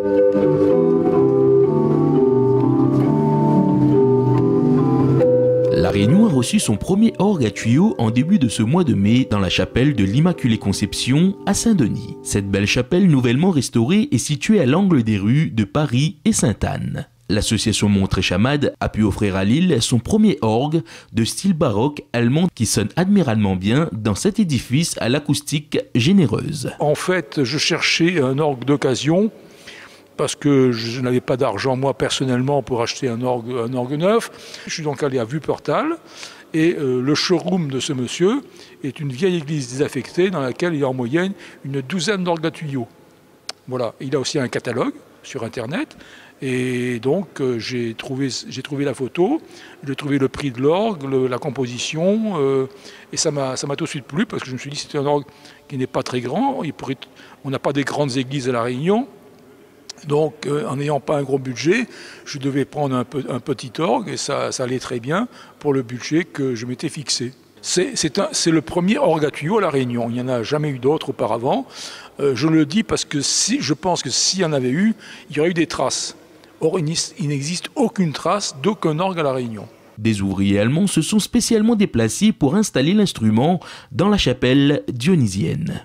La Réunion a reçu son premier orgue à tuyaux en début de ce mois de mai dans la chapelle de l'Immaculée Conception à Saint-Denis. Cette belle chapelle nouvellement restaurée est située à l'angle des rues de Paris et Sainte-Anne. L'association Montré-Chamade a pu offrir à Lille son premier orgue de style baroque allemand qui sonne admiralement bien dans cet édifice à l'acoustique généreuse. En fait, je cherchais un orgue d'occasion parce que je n'avais pas d'argent moi personnellement pour acheter un orgue neuf. Je suis donc allé à Wuppertal et le showroom de ce monsieur est une vieille église désaffectée dans laquelle il y a en moyenne une douzaine d'orgues à tuyaux. Voilà, il a aussi un catalogue sur internet. Et donc j'ai trouvé la photo, j'ai trouvé le prix de l'orgue, la composition, et ça m'a tout de suite plu parce que je me suis dit que c'était un orgue qui n'est pas très grand. On n'a pas des grandes églises à La Réunion, donc en n'ayant pas un gros budget, je devais prendre un petit orgue et ça allait très bien pour le budget que je m'étais fixé. C'est le premier orgue à tuyaux à La Réunion, il n'y en a jamais eu d'autres auparavant. Je le dis parce que je pense que s'il y en avait eu, il y aurait eu des traces. Or, il n'existe aucune trace d'aucun orgue à La Réunion. Des ouvriers allemands se sont spécialement déplacés pour installer l'instrument dans la chapelle dionysienne.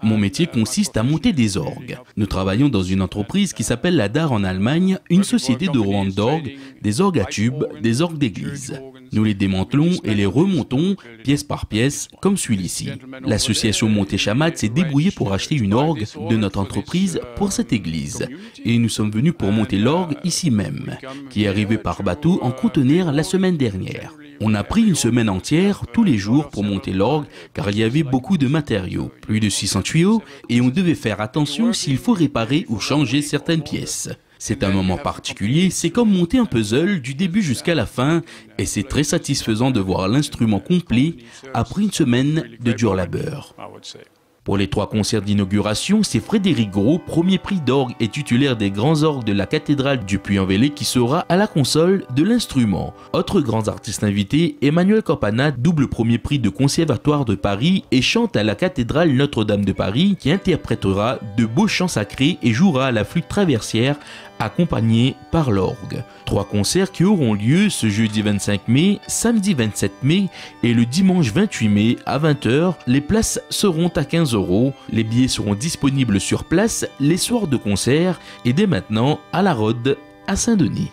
Mon métier consiste à monter des orgues. Nous travaillons dans une entreprise qui s'appelle la DAR en Allemagne, une société de revente d'orgues, des orgues à tubes, des orgues d'église. Nous les démantelons et les remontons pièce par pièce, comme celui-ci. L'association Montré-Chamade s'est débrouillée pour acheter une orgue de notre entreprise pour cette église. Et nous sommes venus pour monter l'orgue ici même, qui est arrivé par bateau en conteneur la semaine dernière. On a pris une semaine entière, tous les jours, pour monter l'orgue, car il y avait beaucoup de matériaux, plus de 600 tuyaux, et on devait faire attention s'il faut réparer ou changer certaines pièces. C'est un moment particulier, c'est comme monter un puzzle du début jusqu'à la fin, et c'est très satisfaisant de voir l'instrument complet après une semaine de dur labeur. Pour les 3 concerts d'inauguration, c'est Frédéric Gros, premier prix d'orgue et titulaire des grands orgues de la cathédrale du Puy-en-Velay qui sera à la console de l'instrument. Autres grands artistes invités, Emmanuel Campana, double premier prix de Conservatoire de Paris et chante à la cathédrale Notre-Dame de Paris qui interprétera de beaux chants sacrés et jouera à la flûte traversière accompagné par l'orgue. 3 concerts qui auront lieu ce jeudi 25 mai, samedi 27 mai et le dimanche 28 mai à 20 h. Les places seront à 15 €. Les billets seront disponibles sur place les soirs de concert et dès maintenant à la Rode à Saint-Denis.